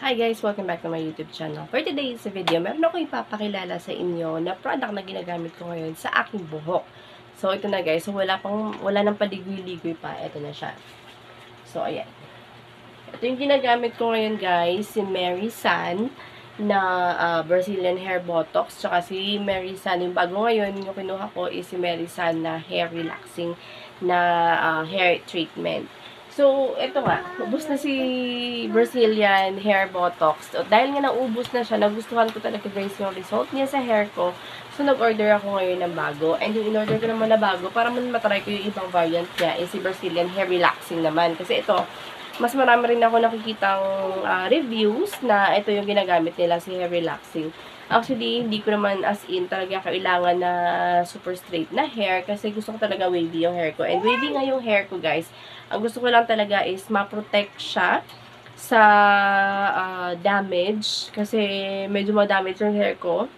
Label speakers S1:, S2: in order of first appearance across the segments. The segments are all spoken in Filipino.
S1: Hi guys! Welcome back to my YouTube channel. For today's video, meron ako ipapakilala sa inyo na product na ginagamit ko ngayon sa aking buhok. So, ito na guys. So, wala nang paligoy-ligoy pa. Ito na siya. So, ayan. Ito yung ginagamit ko ngayon guys. Si Mary San na Brazilian Hair Botox. Tsaka si Mary San, yung bago ngayon, yung kinuha ko is si Mary San na hair relaxing na hair treatment. So, ito nga, ubos na si Brazilian Hair Botox. So, dahil nga naubos na siya, nagustuhan ko talaga guys yung result niya sa hair ko. So, nag-order ako ngayon ng bago. And yung in-order ko naman na bago, para man matry ko yung ibang variant niya, is si Brazilian Hair Relaxing naman. Kasi ito, mas marami rin ako nakikitang reviews na ito yung ginagamit nila, si Hair Relaxing. Actually, hindi ko naman as in talaga kailangan na super straight na hair kasi gusto ko talaga wavy yung hair ko. And wavy nga yung hair ko guys. Ang gusto ko lang talaga is ma-protect siya sa damage kasi medyo ma-damage yung hair ko.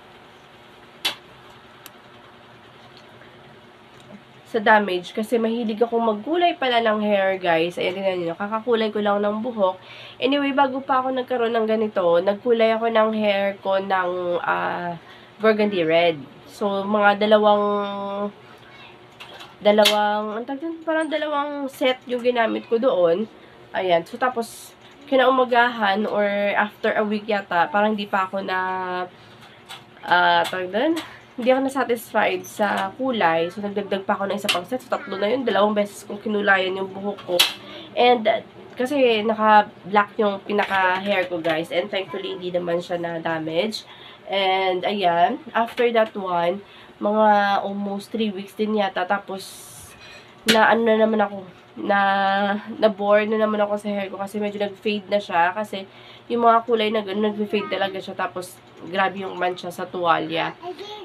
S1: Sa damage kasi mahilig akong magkulay pala ng hair guys. Ayan din niyo, kakakulay ko lang ng buhok. Anyway, bago pa ako nagkaroon ng ganito, nagkulay ako ng hair ko ng burgundy red. So, mga parang dalawang set yung ginamit ko doon. Ayan. So, tapos, kinaumagahan or after a week yata, parang hindi pa ako na hindi ako na-satisfied sa kulay. So, nagdagdag pa ako ng isa pang set. So, tatlo na yun. 2 beses kong kinulayan yung buhok ko. And, kasi naka-black yung pinaka-hair ko, guys. And, thankfully, hindi naman siya na-damage. And, ayan. After that one, mga almost 3 weeks din yata. Tapos, na-ano na naman ako. Na-bored na naman ako sa hair ko. Kasi medyo nag-fade na siya. Kasi, yung mga kulay na nag-fade talaga siya. Tapos, grabe yung mancha sa tuwalya.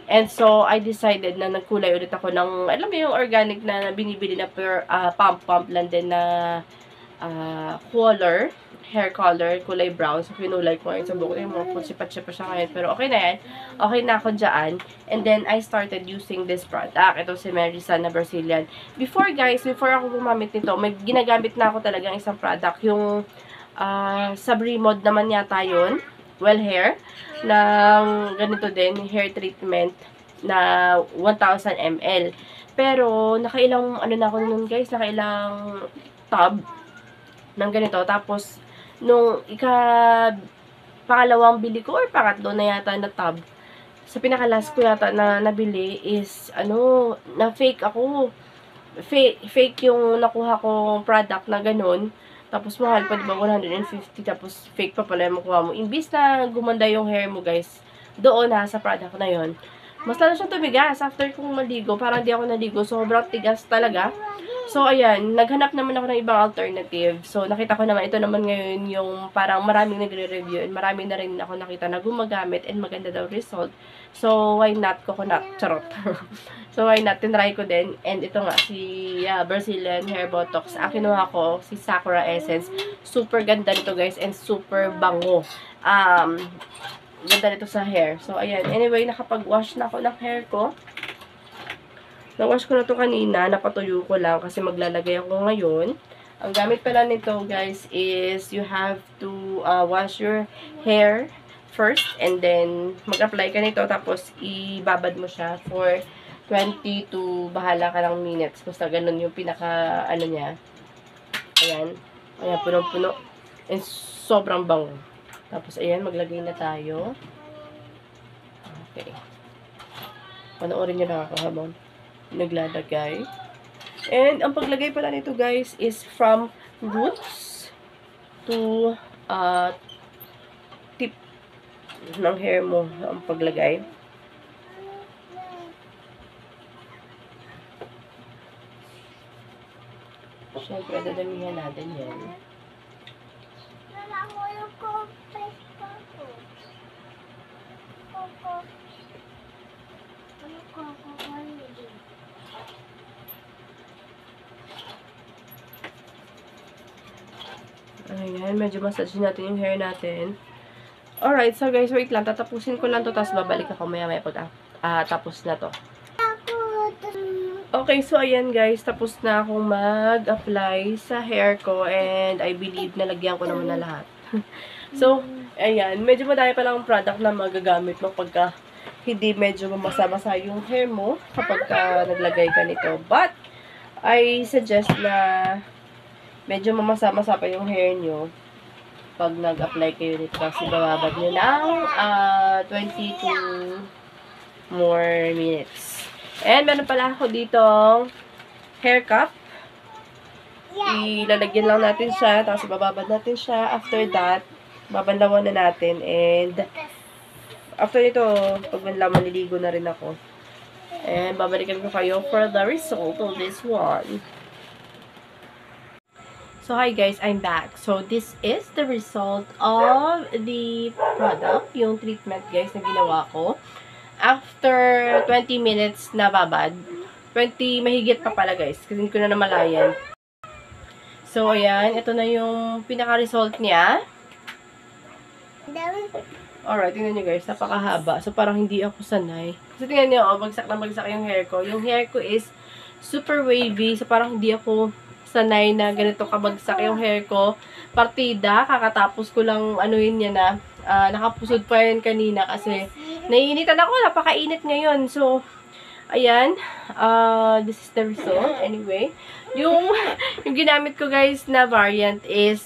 S1: And so, I decided na nagkulay ulit ako ng, alam mo yung organic na binibili na per pump lang din na color, hair color, kulay brown. So, kinulay ko ngayon sa buhok. Yung mga sipat-sipa siya ngayon. Pero okay na yan. Okay na ako dyan. And then, I started using this product. Ito si Mary San na Brazilian. Before ako gumamit nito, may ginagamit na ako talagang isang product. Yung Sabrimod naman yata yun. Well hair. Ng ganito din, hair treatment na 1,000 ml. Pero, nakailang, ano na ako nun guys, nakailang tub ng ganito. Tapos, nung pangalawang bili ko or pangatlo na yata na tub, sa pinakalas ko yata na nabili is, na fake ako. Fake yung nakuha kong product na ganun. Tapos, mahal pa, diba, 150. Tapos, fake pa pala yung makuha mo. Imbis na gumanda yung hair mo, guys, doon sa product na yon, mas lalo siyang tumigas after kong maligo. Parang di ako naligo. Sobrang tigas talaga. So, ayan. Naghanap naman ako ng ibang alternative. So, nakita ko naman, ito naman ngayon yung parang maraming nagre-review and marami na rin ako nakita na gumagamit and maganda daw result. So, why not coconut? Charot. So, why not? Tinry ko din. And ito nga, si Brazilian Hair Botox. Kinuha ko, si Sakura Essence. Super ganda nito, guys. And super bango. Ganda nito sa hair. So, ayan. Anyway, nakapag-wash na ako ng hair ko. Na-wash ko na to kanina. Napatuyo ko lang kasi maglalagay ako ngayon. Ang gamit pala nito, guys, is you have to wash your hair first. And then, mag-apply ka nito. Tapos, ibabad mo siya for 20 to bahala ka ng minutes. Basta ganun yung pinaka, niya. Ayan. Ayan, punong-puno. And sobrang bango. Tapos, ayan, maglagay na tayo. Okay. Panoorin nyo na ako habang naglalagay. And, ang paglagay pala nito, guys, is from roots to tip ng hair mo ang paglagay. Siyempre, dadamihan natin yan. Ayan, medyo massage natin yung hair natin. Alright, so guys, wait lang. Tatapusin ko lang to, tapos babalik ako maya-maya pag tapos na to. Okay, so ayan guys, tapos na akong mag-apply sa hair ko and I believe nalagyan ko naman na lahat. So, ayan, medyo madami pa lang product na magagamit mo pagka hindi medyo mamasa-masa yung hair mo kapag naglagay ka nito. But, I suggest na medyo mamasa-masa pa yung hair nyo pag nag-apply kayo nito kasi bababad nyo ng 22 more minutes. And meron pala ako ditong hair cup. Ilalagyan lang natin siya, tapos bababad natin siya. After that, babanlawan na natin. And after nito, pag maliligo na rin ako. And babalikan ko kayo for the result of this one. So, hi guys, I'm back. So, this is the result of the product, yung treatment guys na ginawa ko. After 20 minutes na babad, 20 mahigit pa pala guys, kasi hindi ko na namalayan. So, ayan, ito na yung pinaka-result niya. Alright, tingnan nyo guys, napakahaba. So, parang hindi ako sanay. Kasi tingnan nyo, bagsak na bagsak yung hair ko. Yung hair ko is super wavy, so parang hindi ako sanay na ganito kabagsak yung hair ko. Partida, kakatapos ko lang yun yan na nakapusod pa yun kanina kasi naiinitan ako, napakainit ngayon. So, ayan, this is the result. Anyway, yung ginamit ko guys na variant is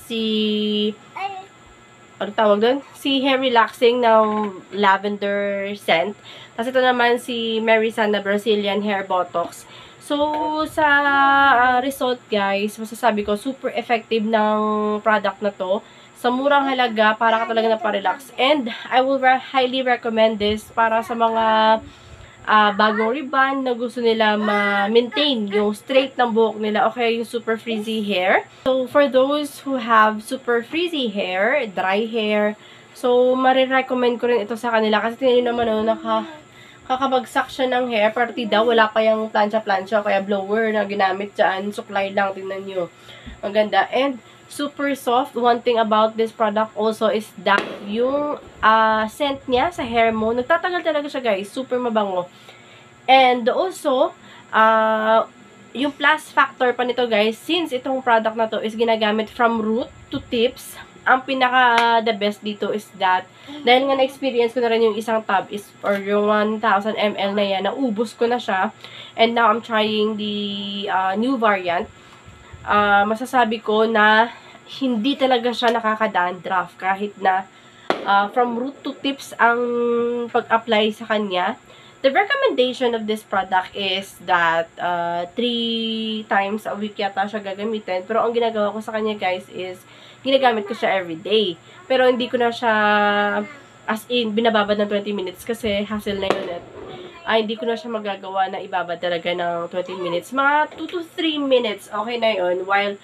S1: ano tawag doon? Si hair relaxing ng lavender scent. Tapos ito naman si Merisan na Brazilian hair botox. So, sa result guys, masasabi ko, super effective ng product na to. Sa murang halaga, para ka talaga naparelax. And, I will highly recommend this para sa mga bagong rebond na gusto nila ma-maintain yung straight ng buhok nila. Okay, yung super frizzy hair. So, for those who have super frizzy hair, dry hair, so, marirecommend ko rin ito sa kanila. Kasi tingnan naman, kakabagsak siya ng hair. Partida, wala pa yung plancha-plancha, kaya blower na ginamit dyan. Supply lang, tingnan nyo. Ang ganda. And, super soft. One thing about this product also is that yung scent niya sa hair mo, nagtatagal talaga siya guys. Super mabango. And also, yung plus factor pa nito guys, since itong product na to is ginagamit from root to tips, ang pinaka the best dito is that, dahil nga na-experience ko na rin yung isang tub is, or yung 1,000 ml na yan, naubos ko na siya. And now, I'm trying the new variant. Masasabi ko na hindi talaga siya nakaka-dandruff kahit na from root to tips ang pag-apply sa kanya. The recommendation of this product is that 3 times a week yata siya gagamitin. Pero ang ginagawa ko sa kanya guys is ginagamit ko siya everyday. Pero hindi ko na siya as in binababad ng 20 minutes kasi hassle na yun. Hindi ko na siya magagawa na ibabad talaga ng 20 minutes. Mga 2 to 3 minutes, okay na yun. While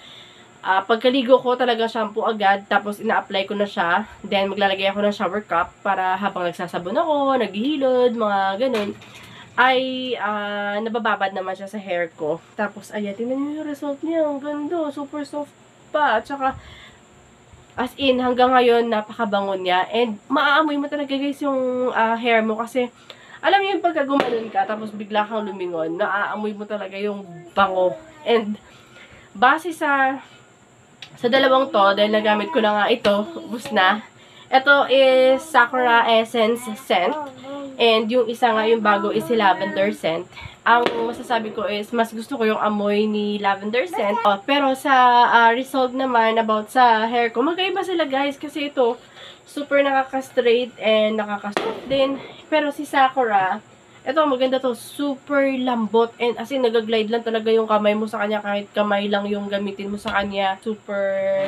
S1: pagkaligo ko talaga shampoo agad, tapos ina-apply ko na siya. Then maglalagay ako ng shower cap para habang nagsasabon ako, naghihilod, mga ganun, ay nabababad naman siya sa hair ko. Tapos, ayan, tingnan niyo yung result niya. Ang ganda, super soft pa. At saka, as in, hanggang ngayon, napakabango niya. And, maaamoy mo talaga guys yung hair mo kasi, alam niyo yung pagka gumanon ka, tapos bigla kang lumingon, naaamoy mo talaga yung bango. And, base sa dalawang to, dahil nagamit ko na nga ito, ubus na. Ito is Sakura Essence scent. And yung isa nga, yung bago is si Lavender scent. Ang masasabi ko is, mas gusto ko yung amoy ni Lavender scent. Pero sa result naman about sa hair ko, magkaiba sila guys. Kasi ito, super nakaka-straight and nakaka-soft din. Pero si Sakura, ito maganda to, super lambot. And as in, nag-glide lang talaga yung kamay mo sa kanya. Kahit kamay lang yung gamitin mo sa kanya. Super,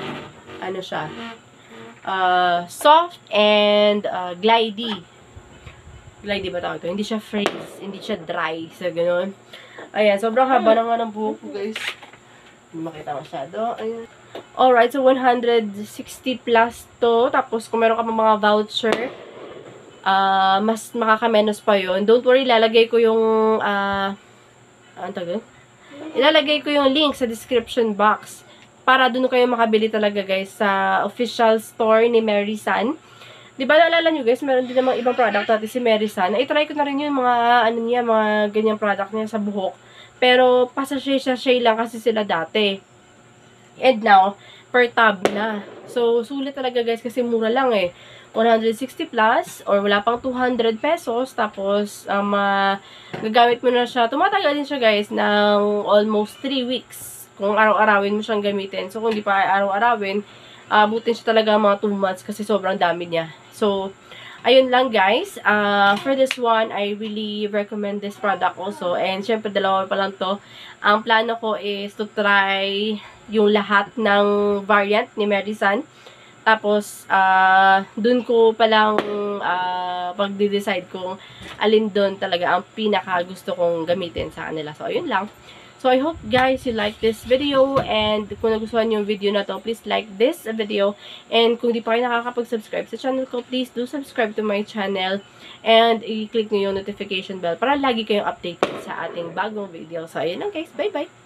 S1: ano siya, soft and glidey. Glidey ba tawag ito? Hindi siya freeze, hindi siya dry. So, ganun. Ayan, sobrang haba na nga ng buhok ko, guys. Hindi makita masyado. Ayan. Alright, so 160 plus to. Tapos, kung meron ka pa mga voucher, mas makakamenos pa yon. Don't worry, ilalagay ko yung, ano tawag? Ilalagay ko yung link sa description box. Para doon kayo makabili talaga, guys, sa official store ni Merisan. Diba, naalala nyo guys, meron din namang ibang product natin si Merisan. I-try ko na rin yung mga, mga ganyang product niya sa buhok. Pero, pasashay lang kasi sila dati. And now, per tab na. So, sulit talaga guys kasi mura lang eh. 160 plus or wala pang 200 pesos. Tapos, gagamit mo na siya. Tumatagal din siya guys ng almost 3 weeks kung araw-arawin mo siyang gamitin. So, kung di pa araw-arawin, abutin siya talaga mga 2 months kasi sobrang dami niya. So, ayun lang guys. For this one, I really recommend this product also. And syempre, dalawa pa lang to. Ang plano ko is to try yung lahat ng variant ni Medisan. Tapos, dun ko palang pagde-decide kung alin dun talaga ang pinaka gusto kong gamitin sa kanila. So, ayun lang. So, I hope guys you like this video. And kung nagustuhan yung video na to, please like this video. And kung di pa kayo nakakapag-subscribe sa channel ko, please do subscribe to my channel. And i-click nyo yung notification bell para lagi kayong updated sa ating bagong video. So, ayun lang guys. Bye-bye!